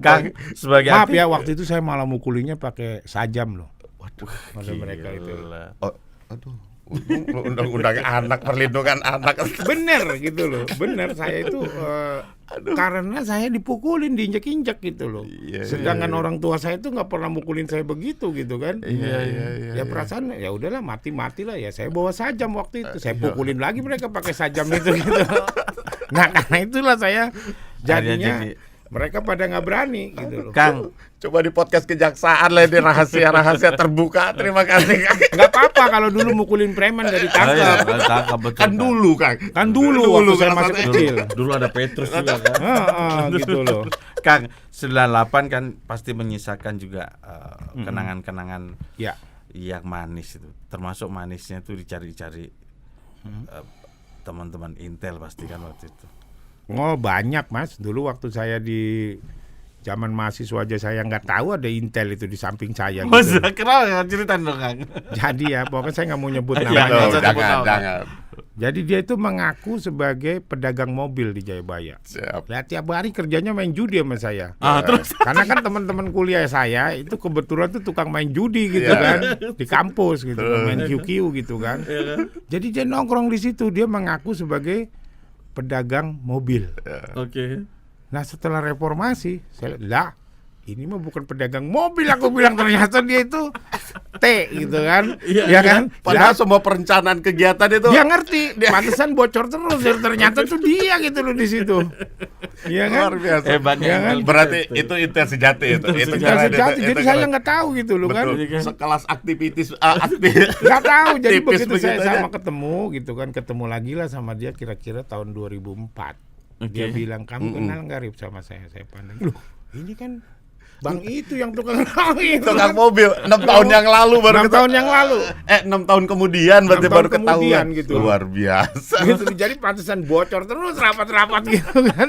Kang, sebagai Maaf ya, waktu itu saya malah mukulinnya pakai sajam loh. Waduh, pada mereka itu. Oh, aduh. Undang-undang anak, perlindungan anak. Bener gitu loh, bener saya itu karena saya dipukulin, diinjek-injek gitu loh. Sedangkan orang tua saya itu nggak pernah mukulin saya begitu gitu kan. Ya perasaan ya udahlah mati lah ya. Saya bawa sajam waktu itu, saya pukulin lagi mereka pakai sajam itu gitu. Nah karena itulah saya jadinya mereka pada nggak berani gitu loh. Kang, Coba di podcast kejaksaan lah ini rahasia-rahasia terbuka. Terima kasih Kang. Nggak apa-apa kalau dulu mukulin preman nggak ditangkap. tangkap betul. Kan dulu Kang. Kan dulu waktu saya masih kecil. Dulu ada Petrus juga kan. Gitu loh. Kang, 98 kan pasti menyisakan juga kenangan-kenangan Ya. yang manis itu. Termasuk manisnya itu dicari-cari teman-teman Intel pasti kan waktu itu. Oh banyak Mas. Dulu waktu saya di zaman mahasiswa aja saya nggak tahu ada Intel itu di samping saya. Masa Gitu. kenapa ceritain dong Kang? Jadi ya pokoknya saya nggak mau nyebut Iya, namanya. nggak usah sebut nama. Jangan. Jadi dia itu mengaku sebagai pedagang mobil di Jayabaya. Siap. Lihat tiap hari kerjanya main judi sama saya. Terus Karena kan teman-teman kuliah saya itu kebetulan tuh tukang main judi gitu kan di kampus gitu, main QQ gitu kan. Jadi dia nongkrong di situ, dia mengaku sebagai pedagang mobil. oke. Nah setelah reformasi, saya lihat, lah ini mah bukan pedagang mobil, aku bilang ternyata dia itu T gitu kan, ya kan? Padahal Lah, semua perencanaan kegiatan itu dia ngerti, pantesan bocor terus, ternyata tuh dia gitu loh di situ, ya kan? luar biasa. Hebatnya Ya kan? Intel Berarti gitu. itu Intel sejati itu. Itu Nggak keren, sejati, itu jadi keren. saya nggak tahu gitu loh kan, Betul. Sekelas aktivitis nggak tahu. Jadi Tipis begitu saya begitu aja. sama ketemu gitu kan, ketemu lagi lah sama dia kira-kira tahun 2004. Dia bilang, kamu kenal nggak Rip sama saya? Saya pandang, loh ini kan Bang itu yang tukang itu tukang kan. mobil 6 tahun yang lalu baru 6 tahun yang lalu. 6 tahun kemudian berarti 6 baru tahun kemudian ketahuan gitu. Luar biasa. Gitu, jadi pantesan bocor terus rapat-rapat gitu kan.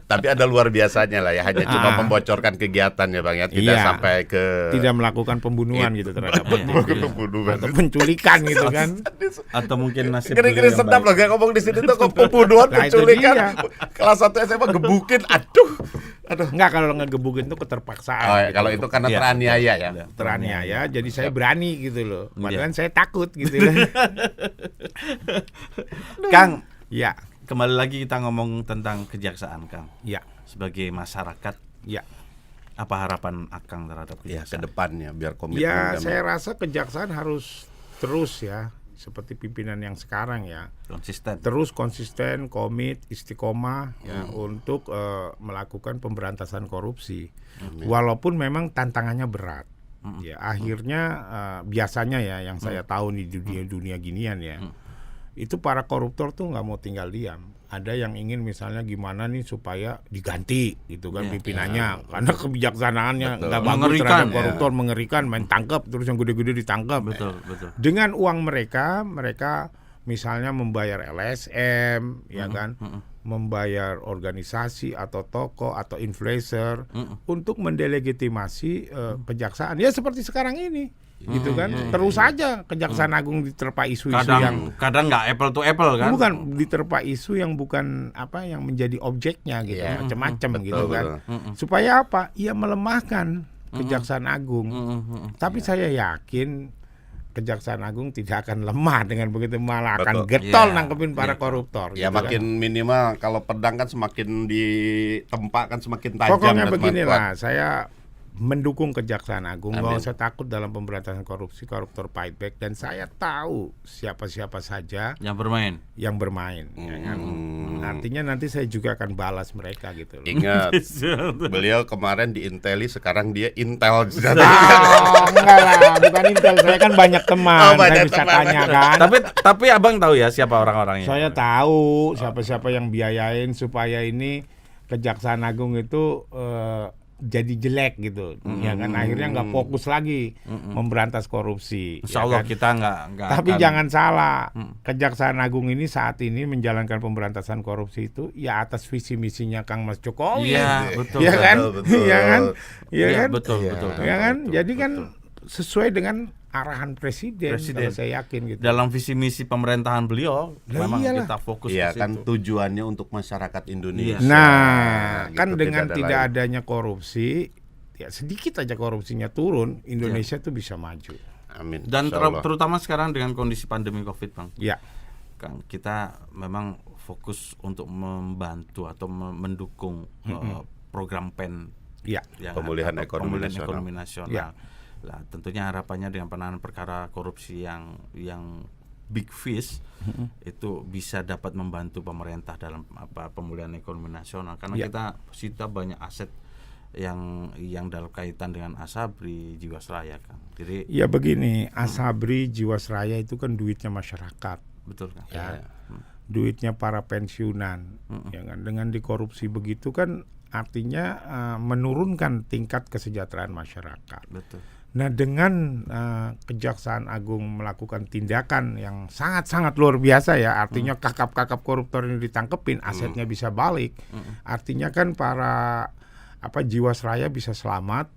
Tapi ada luar biasanya lah ya, hanya cuma membocorkan kegiatan ya Bang ya. Tidak Iya. sampai ke Tidak melakukan pembunuhan gitu terhadap pembunuhan. atau penculikan gitu kan. Atau mungkin nasib Ngeri-ngeri beliau yang sedap baik. loh kayak ngomong di sini tuh kok pembunuhan, Nah, itu penculikan. dia. Kelas 1 SMA gebukin, aduh. Enggak, kalau ngegebukin itu keterpaksaan. Oh, ya, gitu. kalau itu karena Iya. teraniaya ya. teraniaya, jadi saya berani gitu loh. Padahal saya takut gitu kan. Kang, Ya, kembali lagi kita ngomong tentang kejaksaan Kang. ya, Sebagai masyarakat, ya. apa harapan Akang terhadap Ya, ke kejaksaan? depannya biar komitmen Ya, dan- saya rasa kejaksaan harus terus ya, seperti pimpinan yang sekarang ya. Konsisten. Terus konsisten, komit, istiqomah ya untuk melakukan pemberantasan korupsi. Walaupun memang tantangannya berat. Ya, akhirnya biasanya ya yang saya tahu di dunia ginian ya. Itu para koruptor tuh nggak mau tinggal diam. Ada yang ingin misalnya gimana nih supaya diganti gitu kan pimpinannya, karena kebijaksanaannya nggak bagus Mengerikan, terhadap ya. koruptor, mengerikan, main tangkap terus yang gede-gede ditangkap. Betul, betul. Dengan uang mereka misalnya membayar LSM, ya kan, membayar organisasi atau toko atau influencer untuk mendelegitimasi kejaksaan. Ya seperti sekarang ini, gitu kan. Terus saja Kejaksaan Agung diterpa isu-isu yang Kadang nggak apple to apple kan? bukan diterpa isu yang bukan apa yang menjadi objeknya gitu, Iya. macam-macam Betul, gitu kan. Supaya apa? Ia melemahkan Kejaksaan Agung. Tapi saya yakin Kejaksaan Agung tidak akan lemah dengan begitu, malah akan Betul. getol Iya. nangkepin para koruptor. Ya gitu kan. makin minimal kalau pedang kan semakin ditempa kan semakin tajam. Pokoknya dan semakin beginilah, kuat. saya mendukung Kejaksaan Agung, Amin. nggak usah takut dalam pemberantasan korupsi, koruptor fight back, dan saya tahu siapa-siapa saja Yang bermain. yang bermain. Ya kan? Artinya nanti saya juga akan balas mereka gitu loh. Ingat, beliau kemarin di Inteli, sekarang dia Intel. Enggak lah, bukan Intel. Saya kan banyak teman, Oh, saya banyak bisa teman. tanya kan. tapi Abang tahu ya siapa orang-orangnya? Saya tahu siapa-siapa yang biayain supaya ini Kejaksaan Agung itu jadi jelek gitu, ya kan, akhirnya nggak fokus lagi memberantas korupsi. Insya ya Allah kan? kita nggak Tapi akan- jangan salah, Kejaksaan Agung ini saat ini menjalankan pemberantasan korupsi itu ya atas visi misinya Kang Mas Jokowi. Iya, betul. Ya kan? betul. Iya kan? Iya Iya, kan? betul, betul. Ya kan? Jadi kan sesuai dengan arahan presiden. Kalau saya yakin gitu. Dalam visi misi pemerintahan beliau Lah memang iyalah. kita fokus Iya ke kan situ. tujuannya untuk masyarakat Indonesia. Nah, gitu, kan dengan ada tidak lain. adanya korupsi, ya sedikit aja korupsinya turun, Indonesia tuh bisa maju. Amin. Dan Insyaallah. terutama sekarang dengan kondisi pandemi Covid, Bang. Ya. Kang, kita memang fokus untuk membantu atau mendukung program PEN Ya. yang Pemulihan atau ekonomi pemulihan nasional. ekonomi nasional. Ya. Lah, tentunya harapannya dengan penanganan perkara korupsi yang big fish itu bisa dapat membantu pemerintah dalam pemulihan ekonomi nasional, karena Ya. kita banyak aset yang dalam kaitan dengan Asabri, Jiwasraya, kan. Jadi Ya begini, Asabri, Jiwasraya itu kan duitnya masyarakat. betul, kan. Ya. Duitnya para pensiunan, ya kan. Dengan dikorupsi begitu kan artinya menurunkan tingkat kesejahteraan masyarakat. Betul. Nah, dengan Kejaksaan Agung melakukan tindakan yang sangat-sangat luar biasa ya, artinya kakap-kakap koruptor ini ditangkepin, asetnya bisa balik. Artinya kan para Jiwasraya bisa selamat,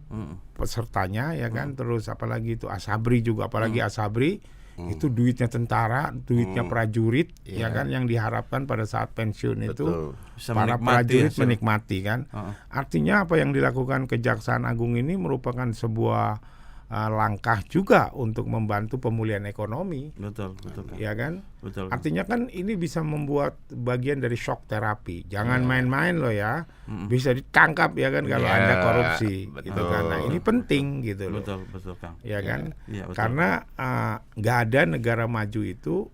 pesertanya ya kan, terus apalagi itu Asabri juga, apalagi Asabri itu duitnya tentara, duitnya prajurit, ya kan, yang diharapkan pada saat pensiun itu Bisa para menikmati prajurit hasil. menikmati kan. Artinya apa yang dilakukan Kejaksaan Agung ini merupakan sebuah langkah juga untuk membantu pemulihan ekonomi, Betul, kan. ya kan. Betul, kan. Artinya kan ini bisa membuat bagian dari shock terapi. Jangan main-main loh ya, bisa ditangkap ya kan kalau Ya, Anda korupsi, betul. gitu kan. Nah ini penting gitu loh. Betul, Kang. Ya kan, Iya, betul. karena nggak ada negara maju itu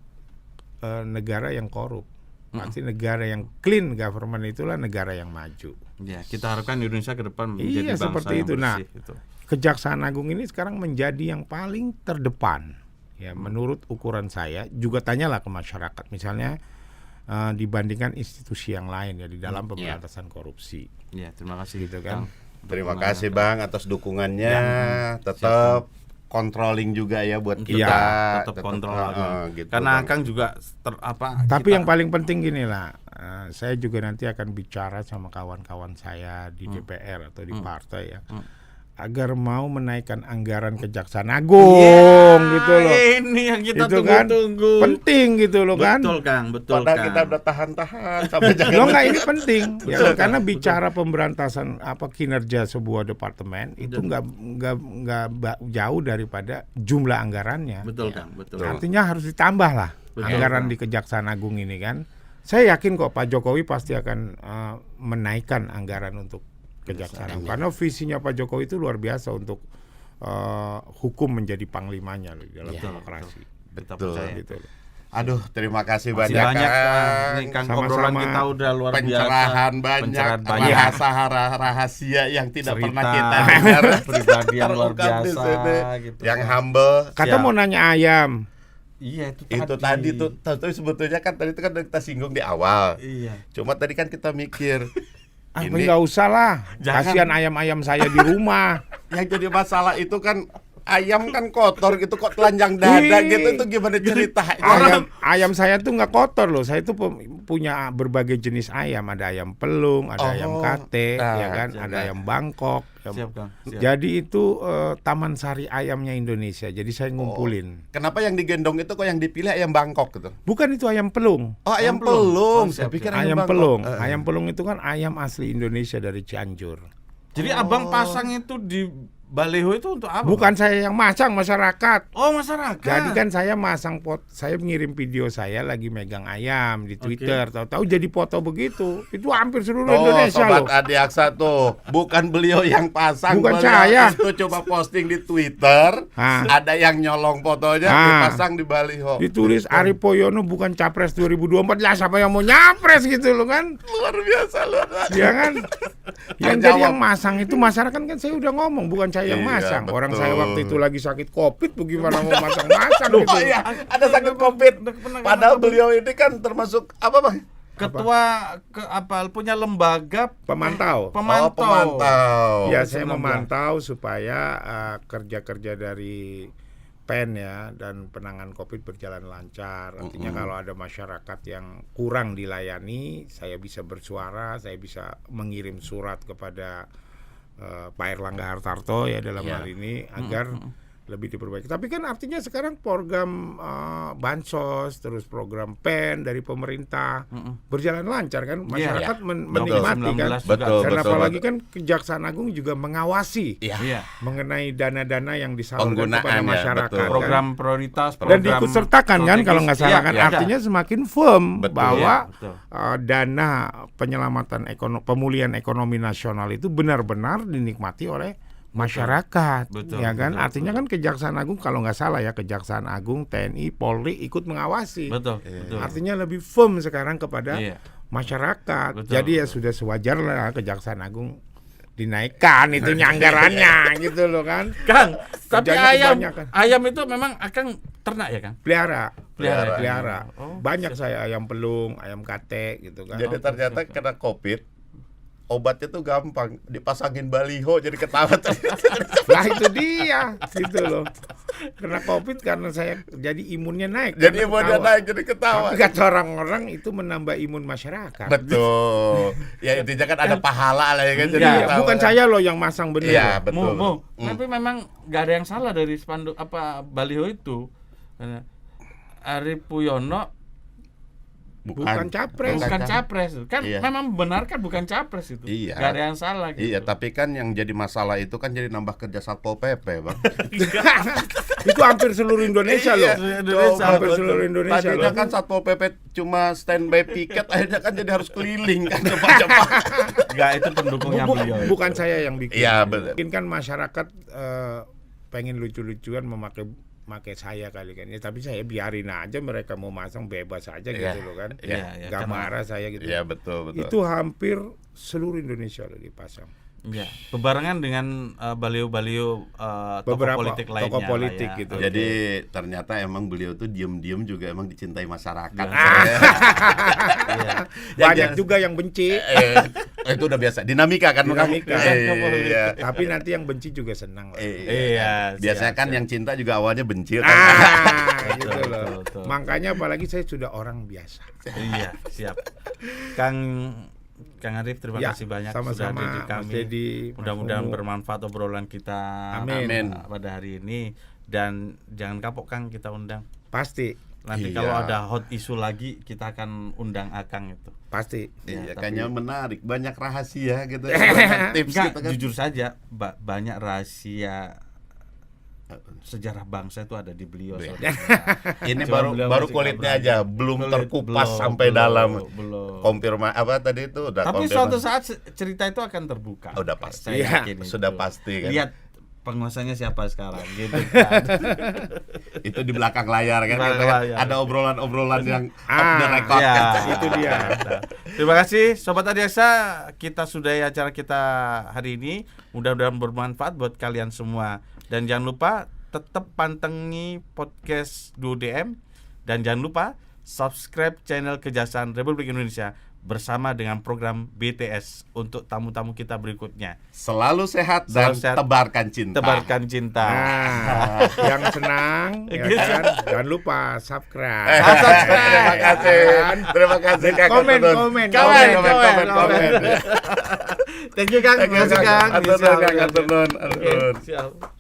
negara yang korup. Pasti negara yang clean government itulah negara yang maju. Ya, kita harapkan Indonesia ke depan menjadi Iya, bangsa seperti yang itu. Nah, bersih, gitu. Kejaksaan Agung ini sekarang menjadi yang paling terdepan. Ya, menurut ukuran saya, juga tanyalah ke masyarakat, misalnya dibandingkan institusi yang lain ya di dalam pemberantasan korupsi. Ya, terima kasih, Gitu kan. Kang. Terima kasih Bang atas dukungannya. Tetap controlling juga ya buat kita. Iya, tetap kontrol gitu, karena Bang. Kang juga Tapi yang paling penting gini lah, saya juga nanti akan bicara sama kawan-kawan saya di DPR atau di partai ya, agar mau menaikkan anggaran Kejaksaan Agung gitu loh. Ini yang kita Itu kan tunggu-tunggu. penting gitu loh kan. Betul, Kang, betul, Padahal Kang. kita udah tahan-tahan sampai jangan. Loh enggak, ini penting ya kan? Karena bicara pemberantasan kinerja sebuah departemen itu enggak jauh daripada jumlah anggarannya. Betul, Kang, betul. Artinya harus ditambah lah Betul, anggaran Kang. di Kejaksaan Agung ini kan. Saya yakin kok Pak Jokowi pasti akan menaikkan anggaran untuk Kejaksaan Agung, karena visinya Pak Jokowi itu luar biasa untuk hukum menjadi panglimanya loh di dalam demokrasi. Kita Betul. percaya. Gitu loh. Aduh, terima kasih Masih banyak, banyak, Kang. Kang. Nih, Kang, Sama-sama. obrolan kita udah luar biasa. Pencerahan banyak, rahasia yang tidak Cerita pernah kita dengar. pribadi yang luar Terungkap di biasa, sini. gitu. Yang humble. Kata mau nanya ayam. Iya, itu Itu tadi tuh, tapi sebetulnya kan tadi itu kan udah kita singgung di awal. Iya. Cuma tadi kan kita mikir Ini nggak usah lah, Jangan. kasihan ayam-ayam saya di rumah. yang jadi masalah itu kan ayam kan kotor gitu kok telanjang dada Ih. gitu, itu gimana ceritanya? Ayam saya tuh nggak kotor loh. Saya tuh punya berbagai jenis ayam. Ada ayam pelung, ada ayam kate, Nah, ya kan, siap, ada nah. ayam Bangkok. Siap, Kang. Siap. Jadi itu taman sari ayamnya Indonesia. Jadi saya ngumpulin. Kenapa yang digendong itu kok yang dipilih ayam Bangkok gitu? Bukan itu ayam pelung. Oh, ayam pelung. pelung. Oh, Saya siap, pikir Ayam Bangkok. pelung. Ayam pelung itu kan ayam asli Indonesia dari Cianjur. Jadi Abang pasang itu di baleho itu untuk apa? Bukan saya yang masang, masyarakat. Oh, masyarakat. Jadi kan saya masang saya ngirim video saya lagi megang ayam di Twitter, tahu-tahu jadi foto begitu. Itu hampir seluruh Oh, Indonesia Sobat loh. Adiaksa tuh, bukan beliau yang pasang, Bukan beliau saya. itu coba posting di Twitter, Hah. ada yang nyolong fotonya dipasang di baliho. Ditulis Ari Poyono bukan capres 2024. Lah siapa yang mau nyapres gitu loh kan? Luar biasa luar biasa. Ya kan? Yang Terjawab. jadi yang masang itu masyarakat kan saya udah ngomong, bukan saya yang Iya, masang. Orang betul. saya waktu itu lagi sakit Covid, bagaimana mau masang-masang Oh gitu. iya, ada sakit Covid. Padahal beliau ini kan termasuk apa, Bang? Ketua punya lembaga Pemantau. pemantau. Oh, pemantau. Ya, saya 19. memantau supaya kerja-kerja dari PEN ya dan penanganan Covid berjalan lancar. Artinya kalau ada masyarakat yang kurang dilayani, saya bisa bersuara, saya bisa mengirim surat kepada Pak Erlangga Hartarto ya dalam hal ini agar lebih diperbaiki. Tapi kan artinya sekarang program bansos, terus program PEN dari pemerintah berjalan lancar kan, masyarakat menikmati kan. Betul, Dan betul, apalagi kan Kejaksaan Agung juga mengawasi Iya. mengenai dana-dana yang disalurkan kepada Penggunaannya, masyarakat. betul. Kan? Program prioritas, Dan program diikutsertakan kan kalau nggak salah kan, Iya, artinya semakin firm Betul. bahwa Iya, betul. dana penyelamatan pemulihan ekonomi nasional itu benar-benar dinikmati oleh masyarakat, Betul, ya kan? betul, Artinya kan Kejaksaan Agung kalau nggak salah ya, Kejaksaan Agung, TNI, Polri ikut mengawasi. Betul, betul. Artinya lebih firm sekarang kepada Iya. masyarakat. Betul, Jadi ya sudah sewajarnya Kejaksaan Agung dinaikkan itu anggarannya gitu loh kan. Kang, tapi Kerjanya ayam kebanyakan. ayam itu memang akan ternak ya, Kang? Pelihara. Oh, Banyak saya ayam pelung, ayam kate gitu kan. Jadi ternyata kena COVID, obatnya tuh gampang, dipasangin baliho jadi ketawa. Lah itu dia gitu loh. Kena COVID karena saya jadi imunnya naik. Jadi karena imunnya ketawa. naik jadi ketawa. Tapi kata orang-orang itu menambah imun masyarakat. Betul. Ya intinya kan ada pahala lah ya kan. Jadi Iya, ketawa. bukan saya loh yang masang bener. Iya, loh. betul. Tapi memang nggak ada yang salah dari spanduk apa baliho itu. Arif Puyono Bukan capres. bukan capres. Kan Iya. memang benar kan bukan capres itu. Iya. Nggak ada yang salah gitu. Iya, tapi kan yang jadi masalah itu kan jadi nambah kerja Satpol PP, Bang. Itu hampir seluruh Indonesia loh. Indonesia, Hampir betul. seluruh Indonesia Tadinya loh. kan Satpol PP cuma standby piket, akhirnya kan jadi harus keliling kan cepat-cepat. Nggak, itu pendukungnya beliau. Bukan saya yang bikin. Iya, betul. Mungkin kan masyarakat pengen lucu-lucuan memakai saya kali kan. Ya, tapi saya biarin aja, mereka mau masang bebas aja Iya. gitu loh kan. Iya, Nggak karena- marah saya gitu. Iya, betul. Itu hampir seluruh Indonesia loh dipasang. Iya, bebarengan dengan baliho-baliho tokoh Beberapa politik lainnya. tokoh lah politik ya. gitu. Jadi ternyata emang beliau tuh diem-diem juga emang dicintai masyarakat. Iya. Banyak juga yang benci. Itu udah biasa. Dinamika kan. Dinamika. Iya. Tapi nanti yang benci juga senang lah. Iya, Biasanya siap, kan siap. yang cinta juga awalnya benci kan. Gitu Betul, loh. betul. Makanya apalagi saya sudah orang biasa. Iya, siap. Kang Arif, terima Ya, kasih banyak sama-sama, sudah hadir di Mas kami. Dedi, Mas Mudah-mudahan Ungu. bermanfaat obrolan kita Amin. pada hari ini, dan jangan kapok Kang, kita undang. Pasti, Nanti Iya. kalau ada hot isu lagi kita akan undang Akang itu. pasti. Iya, tapi- kayaknya menarik, banyak rahasia gitu. Banyak tips Enggak, gitu kan. jujur saja banyak rahasia sejarah bangsa itu ada di beliau. Iya. saudara. Ini Cuma beliau baru masih kulitnya nggak aja, berani. belum Kulit, terkupas belum, sampai belum, dalam. belum. Konfirmasi apa tadi itu udah Tapi konfirmasi. suatu saat cerita itu akan terbuka. Udah pasti. Saya Iya, yakin itu. sudah pasti kan. Lihat penguasanya siapa sekarang gitu kan. Itu di belakang layar kan. Belakang gitu kan. layar. Ada obrolan-obrolan yang off the Ah, record Iya, kan. itu dia. Terima kasih Sobat Adiaksa, kita sudahi acara kita hari ini. Mudah-mudahan bermanfaat buat kalian semua. Dan jangan lupa tetap pantengi podcast Duo DM, dan jangan lupa subscribe channel Kejaksaan Republik Indonesia bersama dengan program BTS untuk tamu-tamu kita berikutnya. Selalu sehat dan Selalu sehat. tebarkan cinta. Tebarkan cinta. Nah, yang senang ya kan, jangan lupa subscribe. Terima kasih. Terima kasih Kak Komen. Thank you Kang. Terima kasih Kang. Atur nuhun, Kang. Atur nuhun. Siap.